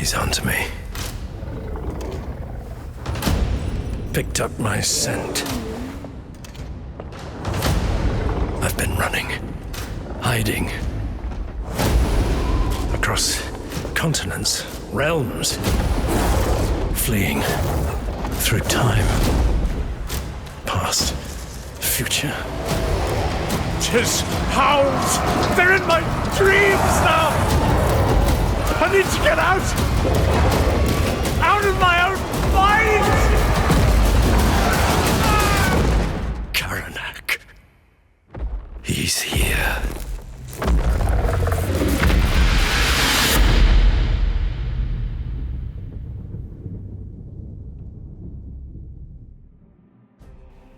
He's onto me. Picked up my scent. I've been running, hiding, across continents, realms, fleeing through time, past, future. Tis hounds! They're in my dreams now! I need to get out! Out of my own mind! Karanak. He's here.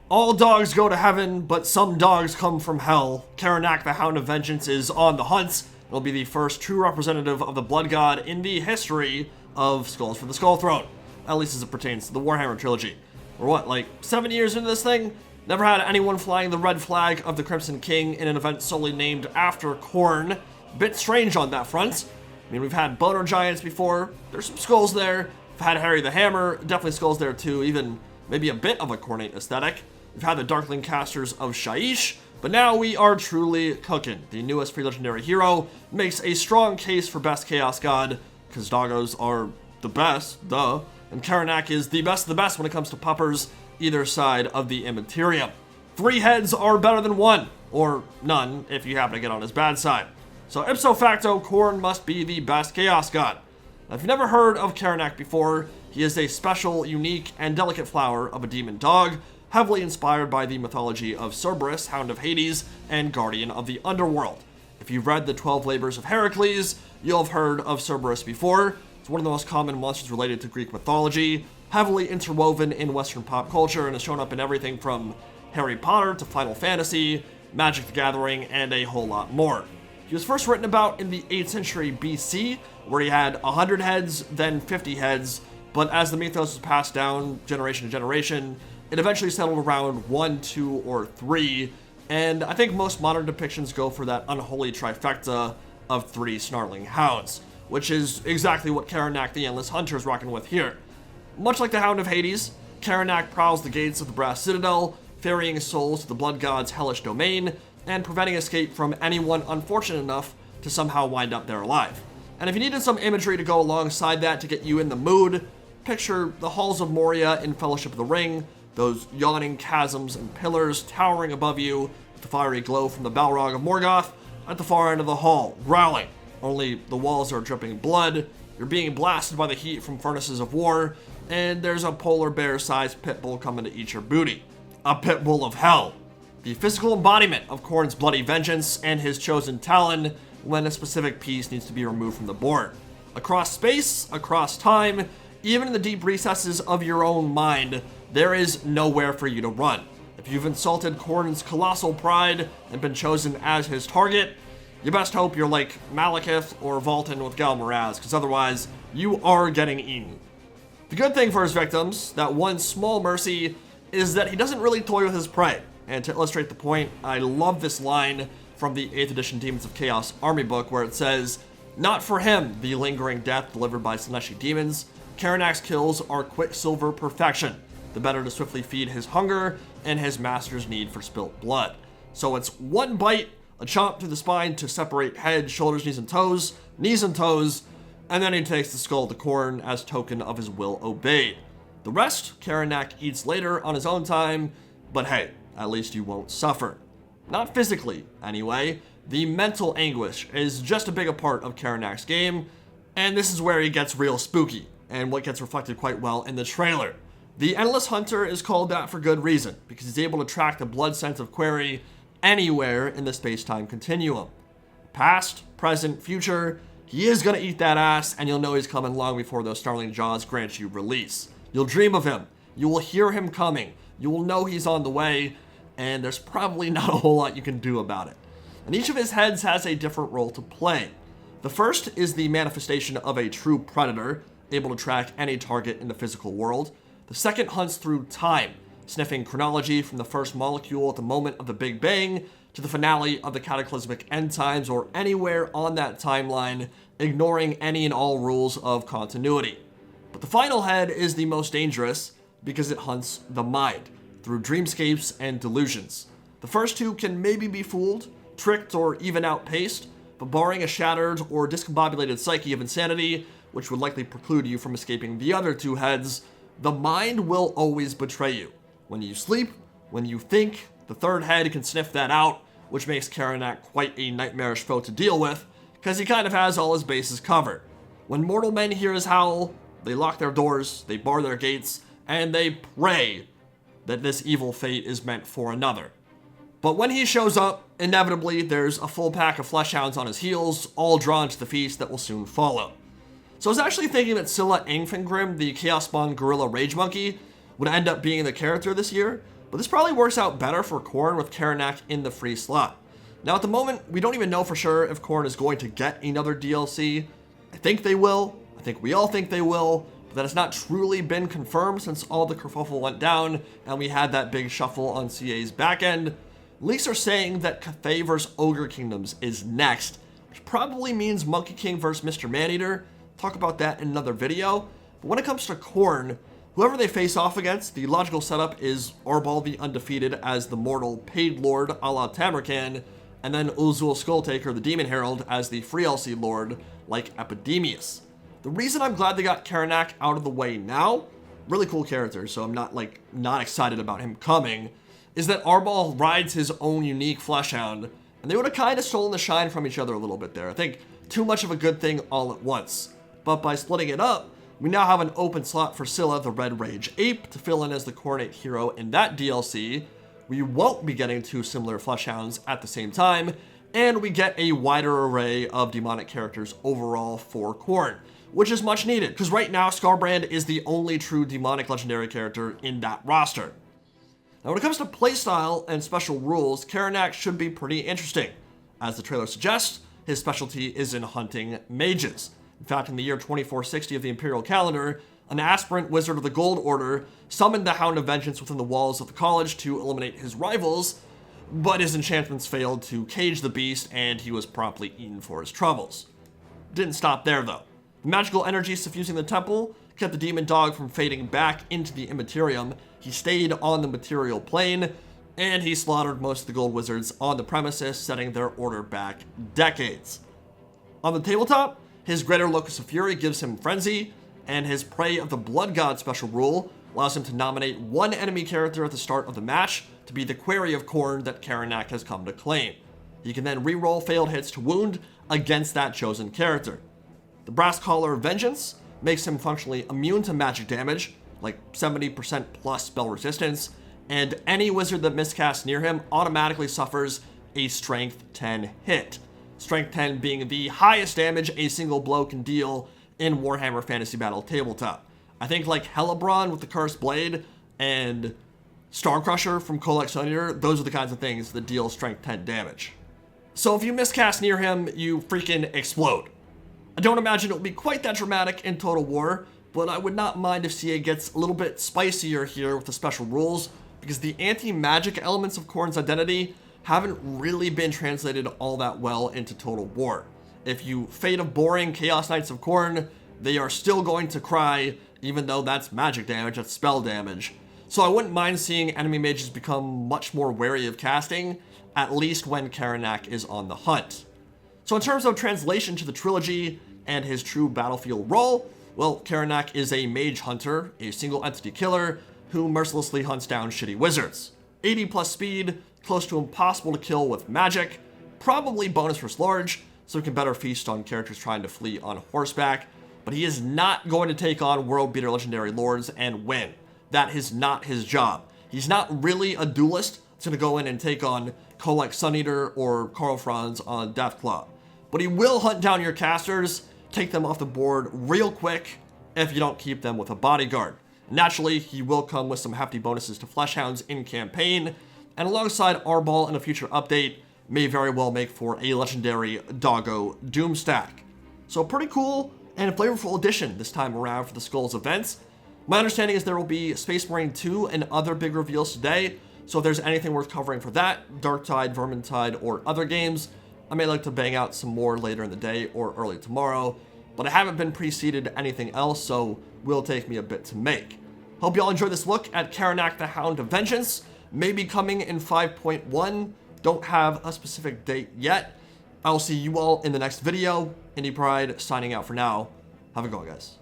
All dogs go to heaven, but some dogs come from hell. Karanak the Hound of Vengeance is on the hunt. It'll be the first true representative of the Blood God in the history of Skulls for the Skull Throne. At least as it pertains to the Warhammer trilogy. We're what, like 7 years into this thing? Never had anyone flying the red flag of the Crimson King in an event solely named after Khorne. Bit strange on that front. I mean, we've had Boner Giants before. There's some skulls there. We've had Harry the Hammer. Definitely skulls there too. Even maybe a bit of a Khornate aesthetic. We've had the Darkling Casters of Shaiish, but now we are truly cooking. The newest free legendary hero makes a strong case for best Chaos God, because doggos are the best, duh, and Karanak is the best of the best when it comes to puppers, either side of the Immaterium. 3 heads are better than 1, or none if you happen to get on his bad side. So ipso facto, Khorne must be the best Chaos God. Now, if you've never heard of Karanak before, he is a special, unique, and delicate flower of a demon dog, heavily inspired by the mythology of Cerberus, Hound of Hades, and Guardian of the Underworld. If you've read the 12 Labors of Heracles, you'll have heard of Cerberus before. It's one of the most common monsters related to Greek mythology, heavily interwoven in Western pop culture, and has shown up in everything from Harry Potter to Final Fantasy, Magic the Gathering, and a whole lot more. He was first written about in the 8th century BC, where he had 100 heads, then 50 heads, but as the mythos was passed down generation to generation, it eventually settled around 1, 2, or 3, and I think most modern depictions go for that unholy trifecta of 3 snarling hounds, which is exactly what Karanak the Endless Hunter is rocking with here. Much like the Hound of Hades, Karanak prowls the gates of the Brass Citadel, ferrying souls to the Blood God's hellish domain, and preventing escape from anyone unfortunate enough to somehow wind up there alive. And if you needed some imagery to go alongside that to get you in the mood, picture the halls of Moria in Fellowship of the Ring, those yawning chasms and pillars towering above you, with the fiery glow from the Balrog of Morgoth at the far end of the hall, growling. Only the walls are dripping blood, you're being blasted by the heat from furnaces of war, and there's a polar bear-sized pit bull coming to eat your booty. A pit bull of hell. The physical embodiment of Khorne's bloody vengeance and his chosen talon when a specific piece needs to be removed from the board. Across space, across time, even in the deep recesses of your own mind, there is nowhere for you to run. If you've insulted Khorne's colossal pride and been chosen as his target, you best hope you're like Malekith or Voltan with Galmaraz, because otherwise, you are getting eaten. The good thing for his victims, that one small mercy, is that he doesn't really toy with his prey. And to illustrate the point, I love this line from the 8th edition Demons of Chaos army book where it says, "Not for him, the lingering death delivered by Slaaneshi demons. Karanak's kills are quicksilver perfection, the better to swiftly feed his hunger and his master's need for spilt blood." So it's one bite, a chomp through the spine to separate head, shoulders, knees and toes, and then he takes the skull to Khorne as token of his will obeyed. The rest, Karanak eats later on his own time, but hey, at least you won't suffer. Not physically, anyway. The mental anguish is just as big a part of Karanak's game, and this is where he gets real spooky, and what gets reflected quite well in the trailer. The Endless Hunter is called that for good reason, because he's able to track the blood sense of Query anywhere in the space-time continuum. Past, present, future, he is gonna eat that ass, and you'll know he's coming long before those snarling jaws grant you release. You'll dream of him, you will hear him coming, you will know he's on the way, and there's probably not a whole lot you can do about it. And each of his heads has a different role to play. The first is the manifestation of a true predator, able to track any target in the physical world. The second hunts through time, sniffing chronology from the first molecule at the moment of the Big Bang to the finale of the cataclysmic end times or anywhere on that timeline ignoring any and all rules of continuity. But the final head is the most dangerous because it hunts the mind through dreamscapes and delusions. The first two can maybe be fooled, tricked, or even outpaced, but barring a shattered or discombobulated psyche of insanity, which would likely preclude you from escaping the other two heads, the mind will always betray you. When you sleep, when you think, the third head can sniff that out, which makes Karanak quite a nightmarish foe to deal with, because he kind of has all his bases covered. When mortal men hear his howl, they lock their doors, they bar their gates, and they pray that this evil fate is meant for another. But when he shows up, inevitably there's a full pack of fleshhounds on his heels, all drawn to the feast that will soon follow. So I was actually thinking that Scylla Angfengrim, the Chaos Spawn Gorilla Rage Monkey, would end up being the character this year, but this probably works out better for Khorne with Karanak in the free slot. Now at the moment, we don't even know for sure if Khorne is going to get another DLC. I think they will. I think we all think they will, but that has not truly been confirmed since all the kerfuffle went down and we had that big shuffle on CA's back end. Leaks are saying that Cathay vs. Ogre Kingdoms is next, which probably means Monkey King vs. Mr. Maneater. Talk about that in another video. But when it comes to Khorne, whoever they face off against, the logical setup is Arbal the Undefeated as the mortal paid lord a la Tamerkan, and then Ulzul Skulltaker the Demon Herald as the free LC lord like Epidemius. The reason I'm glad they got Karanak out of the way now, really cool character, so I'm not excited about him coming, is that Arbal rides his own unique fleshhound, and they would have kind of stolen the shine from each other a little bit there. I think too much of a good thing all at once. But by splitting it up, we now have an open slot for Scylla, the Red Rage Ape, to fill in as the coordinate hero in that DLC. We won't be getting two similar fleshhounds at the same time, and we get a wider array of demonic characters overall for Khorne, which is much needed, because right now Skarbrand is the only true demonic legendary character in that roster. Now when it comes to playstyle and special rules, Karanak should be pretty interesting. As the trailer suggests, his specialty is in hunting mages. In fact, in the year 2460 of the Imperial calendar, an aspirant wizard of the Gold Order summoned the Hound of Vengeance within the walls of the college to eliminate his rivals, but his enchantments failed to cage the beast and he was promptly eaten for his troubles. Didn't stop there though. The magical energy suffusing the temple kept the demon dog from fading back into the immaterium. He stayed on the material plane, and he slaughtered most of the gold wizards on the premises, setting their order back decades. On the tabletop, his Greater Locus of Fury gives him Frenzy, and his Prey of the Blood God special rule allows him to nominate one enemy character at the start of the match to be the Quarry of Khorne that Karanak has come to claim. He can then reroll failed hits to wound against that chosen character. The Brass Collar Vengeance makes him functionally immune to magic damage, like 70% plus spell resistance, and any wizard that miscasts near him automatically suffers a Strength 10 hit. Strength 10 being the highest damage a single blow can deal in Warhammer Fantasy Battle Tabletop. I think like Hellebron with the Cursed Blade and Starcrusher from Kolek Sunir, those are the kinds of things that deal Strength 10 damage. So if you miscast near him, you freaking explode. I don't imagine it will be quite that dramatic in Total War, but I would not mind if CA gets a little bit spicier here with the special rules, because the anti-magic elements of Khorne's identity haven't really been translated all that well into Total War. If you Fate of Boring Chaos Knights of Khorne, they are still going to cry, even though that's magic damage, that's spell damage. So I wouldn't mind seeing enemy mages become much more wary of casting, at least when Karanak is on the hunt. So in terms of translation to the trilogy and his true battlefield role, well, Karanak is a mage hunter, a single entity killer, who mercilessly hunts down shitty wizards. 80 plus speed, close to impossible to kill with magic, probably bonus versus large, so he can better feast on characters trying to flee on horseback, but he is not going to take on world beater legendary lords and win. That is not his job. He's not really a duelist that's going to go in and take on Kolek Suneater or Karl Franz on Deathclaw. But he will hunt down your casters, take them off the board real quick if you don't keep them with a bodyguard. Naturally, he will come with some hefty bonuses to Fleshhounds in campaign, and alongside Arbal in a future update, may very well make for a legendary Doggo Doomstack. So pretty cool and flavorful addition this time around for the Skulls events. My understanding is there will be Space Marine 2 and other big reveals today, so if there's anything worth covering for that, Darktide, Vermintide, or other games, I may like to bang out some more later in the day or early tomorrow, but I haven't been preceded anything else, so will take me a bit to make. Hope y'all enjoyed this look at Karanak the Hound of Vengeance. Maybe coming in 5.1. Don't have a specific date yet. I will see you all in the next video. Indie Pride signing out for now. Have a good one, guys.